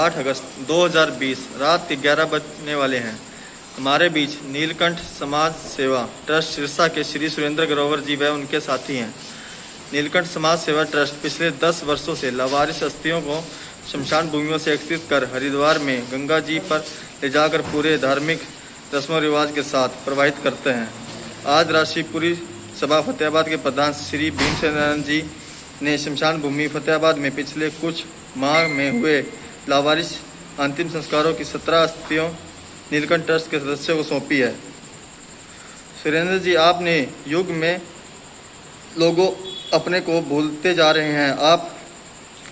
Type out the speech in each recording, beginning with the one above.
8 अगस्त 2020 रात के 11 बजने वाले हैं। हमारे बीच नीलकंठ समाज सेवा ट्रस्ट सिरसा के श्री सुरेंद्र ग्रोवर जी व उनके साथी हैं। नीलकंठ समाज सेवा ट्रस्ट पिछले 10 वर्षों से लावारिस अस्थियों को शमशान भूमियों से एकत्रित कर हरिद्वार में गंगा जी पर ले जाकर पूरे धार्मिक रस्मों रिवाज के साथ प्रवाहित करते हैं। आज राष्ट्रीय सभा फतेहाबाद के प्रधान श्री भीमसेन जी ने शमशान भूमि फतेहाबाद में पिछले कुछ माह में हुए लावारिस अंतिम संस्कारों की 17 अस्थियों नीलकंठ ट्रस्ट के सदस्यों को सौंपी है। सुरेंद्र जी, आपने युग में लोगों अपने को भूलते जा रहे हैं। आप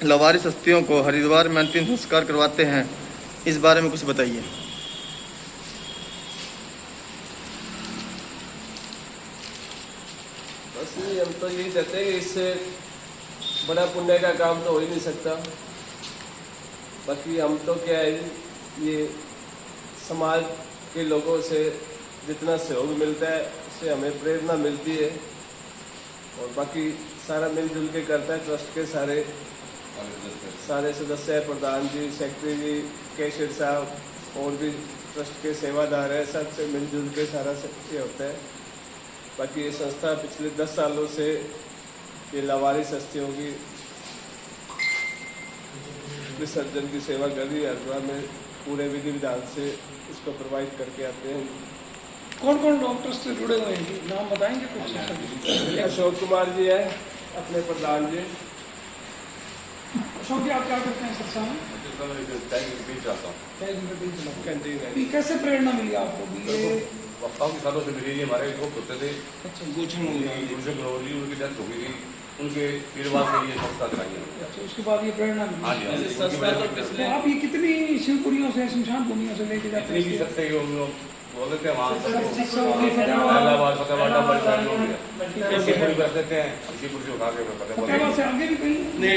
लावारिस अस्थियों को हरिद्वार में अंतिम संस्कार करवाते हैं, इस बारे में कुछ बताइए। बस हम तो यही कहते हैं कि इससे बड़ा पुण्य का काम तो हो ही नहीं सकता। बाकी हम तो क्या है, ये समाज के लोगों से जितना सहयोग मिलता है उससे हमें प्रेरणा मिलती है और बाकी सारा मिलजुल के करता है। ट्रस्ट के सारे सदस्य, प्रधान जी, सेक्रेटरी जी, कैशियर साहब और भी ट्रस्ट के सेवादार हैं, सबसे मिलजुल के सारा ये होता है। बाकी ये संस्था पिछले 10 सालों से ये लावारिस अस्थियों की विसर्जन की सेवा कर रही है। हरिद्वार में पूरे विधि विधान से इसको प्रोवाइड करके आते हैं। कौन कौन लोग ट्रस्ट से जुड़े हुए हैं, नाम बताएंगे कुछ? अशोक कुमार जी है अपने प्रधान जी। अशोक जी, आप क्या करते हैं संस्था में? कैंटीन है। कैसे प्रेरणा मिली आपको? ये काफी सालों से मिली। हमारे दोस्त होते थे, अच्छा, गुलशन ग्रोवर जी, उनकी डेथ हो गई थी, उनके आशीर्वाद से ये संस्था चलाई है। अच्छा, उसके बाद ये प्रेरणा मिली। हाँ जी, संस्था तो पिछले आप ये कितनी शिवपुरियों से, शमशान भूमियों से लेके जाते इतनी भी हैं? सकते बोल देते हैं वहाँ फतेहाबाद पूरी कर देते हैं, शिवपुर से उठा के से आगे भी कहीं नहीं,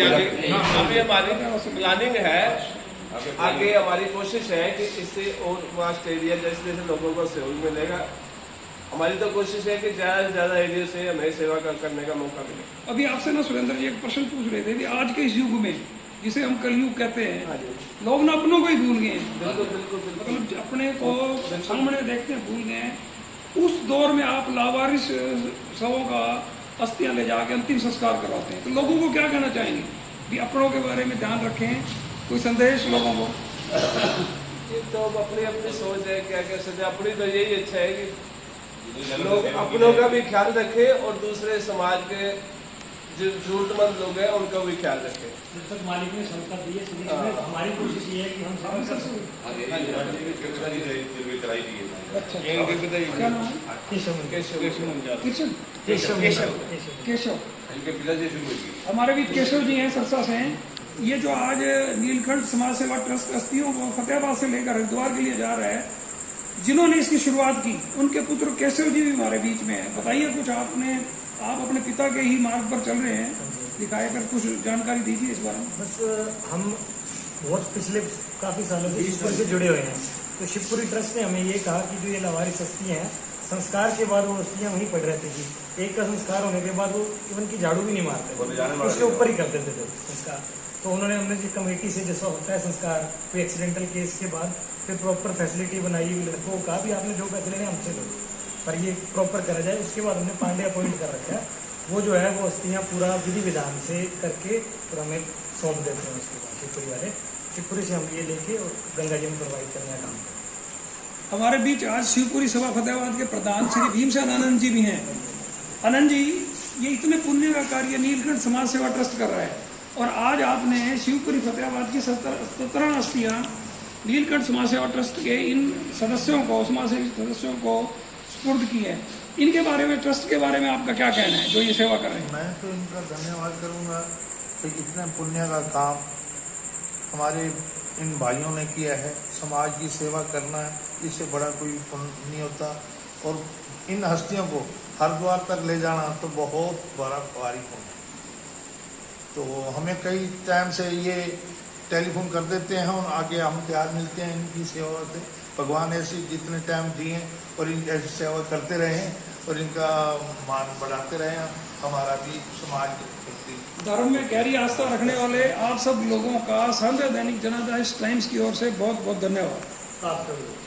अभी हमारी प्लानिंग है। आगे हमारी कोशिश है कि इससे और वास्ट एरिया जैसे जैसे लोगों को सहयोग मिलेगा, हमारी तो कोशिश है कि ज़्यादा से ज़्यादा एरिया से हमें सेवा करने का मौका मिले। अभी आपसे ना सुरेंद्र जी एक प्रश्न पूछ रहे थे कि आज के इस युग में, जिसे हम कलयुग कहते हैं, लोग ना अपनों को ही भूल गए हैं। बिल्कुल बिल्कुल बिल्कुल। मतलब अपने को सामने देखते हैं भूल गए हैं। उस दौर में आप लावारिस शवों का अस्थियां ले जाके अंतिम संस्कार करवाते हैं, तो लोगों को क्या कहना चाहेंगे कि अपनों के बारे में ध्यान रखें? कोई संदेश लोगों को? ये तो अपनी अपनी सोच है, क्या कह सकते। अपनी तो यही इच्छा है कि लोग अपनों का भी ख्याल रखें और दूसरे समाज के जो जरूरतमंद लोग हैं उनका भी ख्याल रखें। जब तक मालिक ने संस्था दी है, हमारी कोशिश ये है कि हम केशव, हमारे भी केशव जी हैं सरसा से हैं। ये जो आज नीलकंठ समाज सेवा ट्रस्ट अस्थियों को फतेहाबाद से लेकर हरिद्वार के लिए जा रहा है, जिन्होंने इसकी शुरुआत की, उनके पुत्र केशव जी भी हमारे बीच में है। बताइए कुछ, आप अपने पिता के ही मार्ग पर चल रहे हैं, दिखाए कर कुछ जानकारी दीजिए इस बारे में। बस हम बहुत पिछले काफ़ी सालों से शिवपुरी से जुड़े हुए हैं। तो शिवपुरी ट्रस्ट ने हमें ये कहा कि जो ये लावारिस अस्थियाँ हैं, संस्कार के बाद वो अस्थियाँ वहीं पड़ रहती थी। एक का संस्कार होने के बाद वो इवन की झाड़ू भी नहीं मारते, उसके ऊपर ही कर देते थे संस्कार। तो हमने जो कमेटी से जैसा होता है संस्कार, कोई एक्सीडेंटल केस के बाद फिर प्रॉपर फैसिलिटी बनाई, लड़कों का भी आपने जो पैसे लेने हमसे लो, पर ये प्रॉपर करा जाए। उसके बाद हमने पांडे अपॉइंट कर रखा है, वो जो है वो अस्थियाँ पूरा विधि विधान से करके और हमें सौंप देते हैं। उसके बाद शिवपुरी वाले, शिवपुरी से हम ये लेके और गंगा जी में प्रोवाइड करने का काम करते हैं। हमारे बीच आज शिवपुरी सभा फतेहाबाद के प्रधान श्री भीमसेन आनंद जी भी हैं। आनंद जी, ये इतने पुण्य का कार्य नीलकंठ समाज सेवा ट्रस्ट कर रहा है और आज आपने शिवपुरी फतेहाबाद की 17 अस्थियाँ नीलकंठ समाज सेवा ट्रस्ट के इन सदस्यों को, समाज सेवी सदस्यों को सुपुर्द की है। इनके बारे में, ट्रस्ट के बारे में आपका क्या कहना है जो ये सेवा कर रहे हैं? मैं तो इनका धन्यवाद करूंगा कि इतने पुण्य का काम हमारे इन भाइयों ने किया है। समाज की सेवा करना इससे बड़ा कोई पुण्य नहीं होता और इन हस्तियों को हरिद्वार तक ले जाना तो बहुत बड़ा भारी पुण्य। तो हमें कई टाइम से ये टेलीफोन कर देते हैं और आगे हम तैयार मिलते हैं इनकी सेवा से, भगवान ऐसी जितने टाइम दिए और इन ऐसी सेवा करते रहें और इनका मान बढ़ाते रहें, हमारा भी समाज के प्रति धर्म में गहरी आस्था रखने वाले आप सब लोगों का संध्या दैनिक जनादेश टाइम्स की ओर से बहुत बहुत धन्यवाद। आपका भी।